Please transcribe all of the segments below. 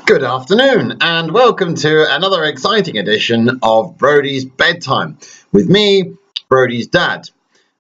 Good afternoon and welcome to another exciting edition of Brodie's Bedtime with me, Brodie's dad,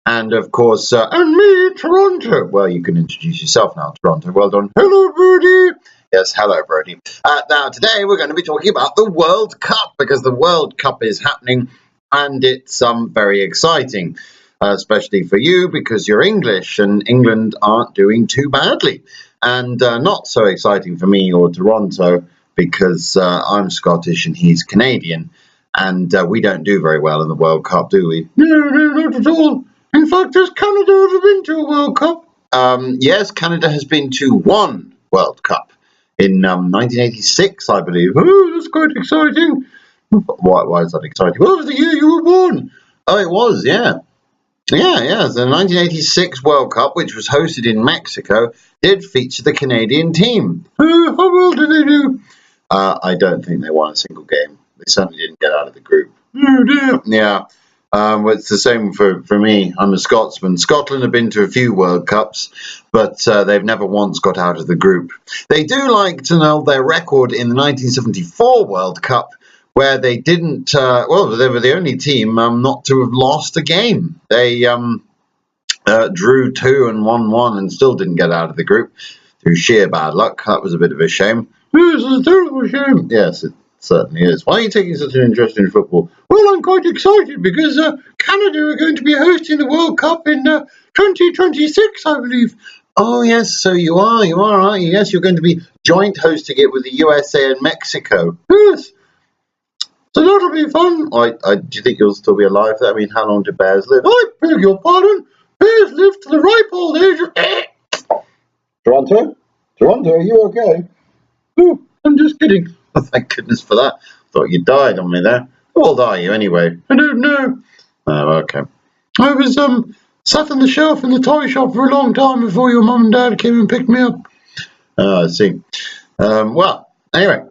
and of course, and me, Toronto. Well, you can introduce yourself now, Toronto. Well done. Hello, Brodie. Yes, hello, Brodie. Now, today we're going to be talking about the World Cup because the World Cup is happening and it's very exciting, especially for you because you're English and England aren't doing too badly. And not so exciting for me or Toronto because I'm Scottish and he's Canadian. And we don't do very well in the World Cup, do we? No, not at all. In fact, has Canada ever been to a World Cup? Yes, Canada has been to one World Cup in 1986, I believe. Oh, that's quite exciting. Why is that exciting? Well, it was the year you were born. Oh, it was, yeah. Yeah, the 1986 World Cup, which was hosted in Mexico, did feature the Canadian team. How well did they do? I don't think they won a single game. They certainly didn't get out of the group. Oh dear. Yeah, well, it's the same for me. I'm a Scotsman. Scotland have been to a few World Cups, but they've never once got out of the group. They do like to know their record in the 1974 World Cup, where they didn't, well, they were the only team not to have lost a game. They drew 2 and won 1 and still didn't get out of the group through sheer bad luck. That was a bit of a shame. Yes, it's a terrible shame. Yes, it certainly is. Why are you taking such an interest in football? Well, I'm quite excited because Canada are going to be hosting the World Cup in 2026, I believe. Oh, yes, so you are, aren't you? Yes, you're going to be joint hosting it with the USA and Mexico. Yes. So that'll be fun. Do you think you'll still be alive? I mean, how long do bears live? I beg your pardon. Bears live to the ripe old age of... Toronto, are you okay? Oh, I'm just kidding. Oh, thank goodness for that. I thought you died on me there. How old are you anyway? I don't know. Oh, okay. I was sat on the shelf in the toy shop for a long time before your mum and dad came and picked me up. Oh, I see. Well, anyway.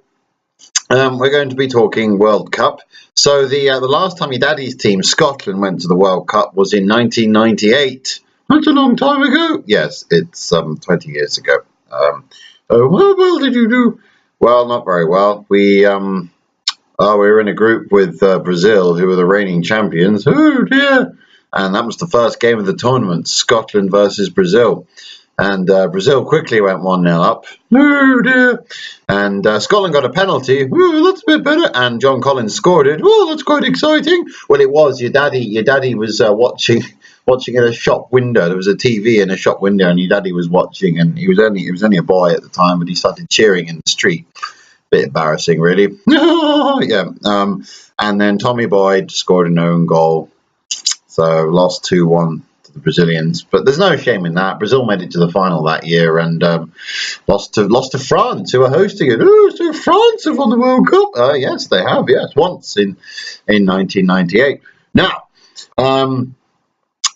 We're going to be talking World Cup. So the last time your daddy's team, Scotland, went to the World Cup was in 1998. That's a long time ago. Yes, it's 20 years ago. How well did you do? Well, not very well. We were in a group with Brazil, who were the reigning champions. Oh dear! And that was the first game of the tournament, Scotland versus Brazil. And Brazil quickly went 1-0 up. Oh dear. And Scotland got a penalty. Oh, that's a bit better. And John Collins scored it. Oh, that's quite exciting. Well, it was. Your daddy was watching at a shop window. There was a TV in a shop window, and your daddy was watching. And he was only a boy at the time, but he started cheering in the street. Bit embarrassing, really. Yeah. And then Tommy Boyd scored an own goal. So lost 2-1. The Brazilians, but there's no shame in that. Brazil made it to the final that year and lost to France, who are hosting it. Oh, so France have won the World Cup. Yes, they have. Yes, once in 1998. Now,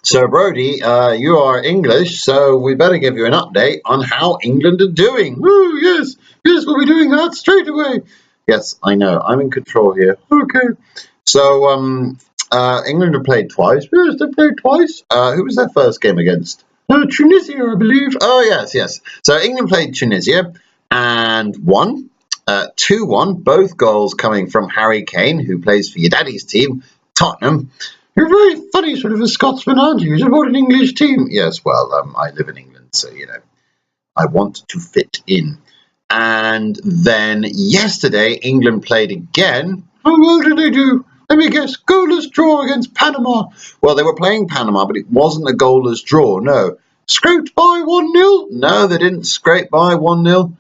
so Brodie, you are English, so we better give you an update on how England are doing. Oh, yes, we'll be doing that straight away. Yes, I know. I'm in control here. Okay. So, England have played twice. Yes, they played twice. Who was their first game against? Tunisia, I believe. Oh, yes. So England played Tunisia and won 2-1. Both goals coming from Harry Kane, who plays for your daddy's team, Tottenham. You're very funny sort of a Scotsman, aren't you? You support an English team. Yes, well, I live in England, so, I want to fit in. And then yesterday, England played again. How well did they do? Let me guess, goalless draw against Panama. Well, they were playing Panama, but it wasn't a goalless draw, no. Scraped by 1-0? No, they didn't scrape by 1-0.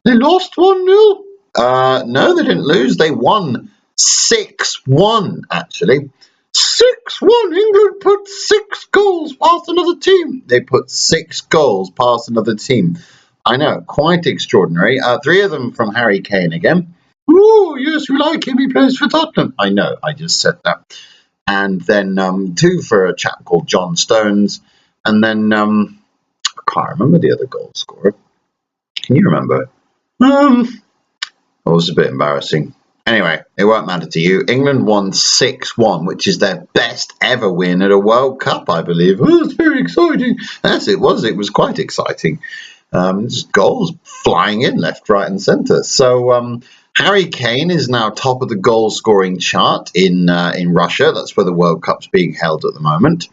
They lost 1-0? No, they didn't lose. They won 6-1, actually. 6-1? England put 6 goals past another team. They put 6 goals past another team. I know, quite extraordinary. 3 of them from Harry Kane again. Oh, yes, you like him. He plays for Tottenham. I know, I just said that. And then 2 for a chap called John Stones. And then, I can't remember the other goal scorer. Can you remember? It was a bit embarrassing. Anyway, it won't matter to you. England won 6-1, which is their best ever win at a World Cup, I believe. Oh, it's very exciting. Yes, it was. It was quite exciting. Just goals flying in left, right, and centre. So Harry Kane is now top of the goal scoring chart in Russia. That's where the World Cup's being held at the moment.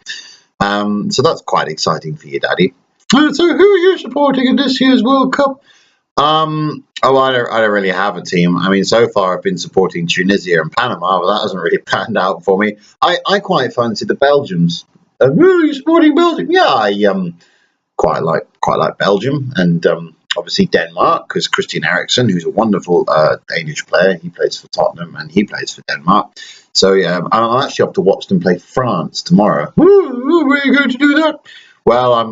So that's quite exciting for you, Daddy. So who are you supporting in this year's World Cup? I don't really have a team. I mean, so far I've been supporting Tunisia and Panama, but that hasn't really panned out for me. I quite fancy the Belgians. Are you supporting Belgium? Yeah, I quite like Belgium, and obviously Denmark, because Christian Eriksen, who's a wonderful Danish player, he plays for Tottenham and he plays for Denmark. So yeah, I'm actually off to watch them play France tomorrow. Ooh, where are you going to do that? Well, I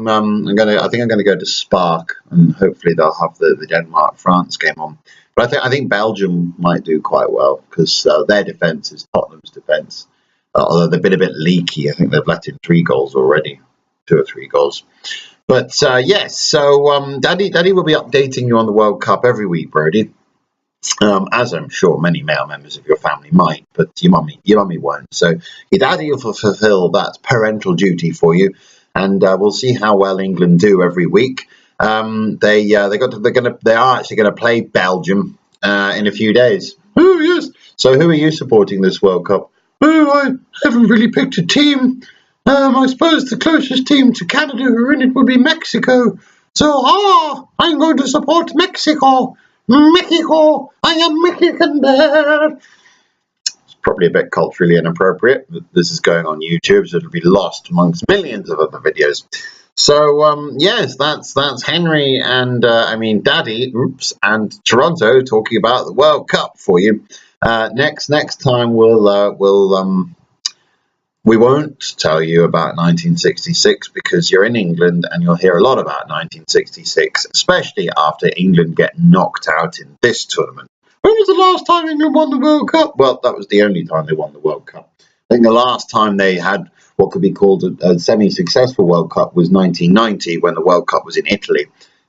think I'm gonna go to Spark, and hopefully they'll have the Denmark France game on. But I think Belgium might do quite well, because their defence is Tottenham's defence. Although they've been a bit leaky, I think they've let in 3 goals already, 2 or 3 goals. But yes, so Daddy will be updating you on the World Cup every week, Brodie. As I'm sure many male members of your family might, but your mummy won't. So your daddy will fulfil that parental duty for you, and we'll see how well England do every week. They are actually going to play Belgium in a few days. Oh yes. So who are you supporting this World Cup? Oh, I haven't really picked a team. I suppose the closest team to Canada who are in it would be Mexico. So I'm going to support Mexico. Mexico, I am Mexican bear. It's probably a bit culturally inappropriate, but this is going on YouTube, so it'll be lost amongst millions of other videos. So yes, that's Henry and Daddy, and Toronto talking about the World Cup for you. Next time we won't tell you about 1966 because you're in England and you'll hear a lot about 1966, especially after England get knocked out in this tournament. When was the last time England won the World Cup? Well, that was the only time they won the World Cup. I think the last time they had what could be called a semi-successful World Cup was 1990, when the World Cup was in Italy,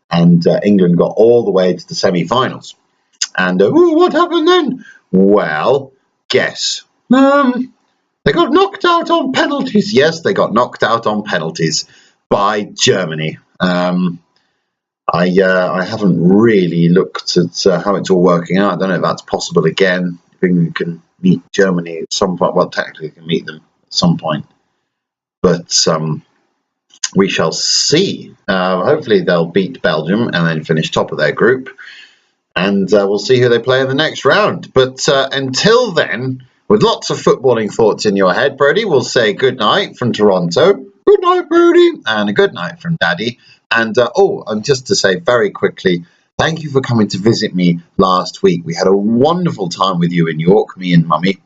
and England got all the way to the semi-finals. And what happened then? Well, guess. They got knocked out on penalties. Yes, they got knocked out on penalties by Germany. I haven't really looked at how it's all working out. I don't know if that's possible again. I think we can meet Germany at some point. Well, technically, we can meet them at some point. But we shall see. Hopefully, they'll beat Belgium and then finish top of their group. And we'll see who they play in the next round. But until then, with lots of footballing thoughts in your head, Brodie, we'll say good night from Toronto. Good night, Brodie. And a good night from Daddy. And just to say very quickly, thank you for coming to visit me last week. We had a wonderful time with you in York, me and Mummy,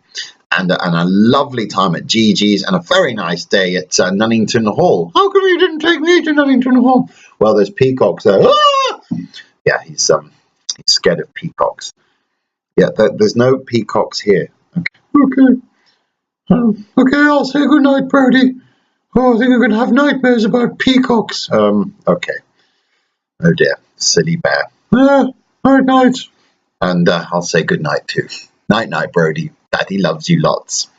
and a lovely time at Gigi's, and a very nice day at Nunnington Hall. How come you didn't take me to Nunnington Hall? Well, there's peacocks there. Ah! Yeah, he's scared of peacocks. Yeah, there's no peacocks here. Okay. Okay, I'll say good night, Brodie. Oh, I think I'm going to have nightmares about peacocks. Okay. Oh dear, silly bear. Night. And I'll say good night too. Night, Brodie. Daddy loves you lots.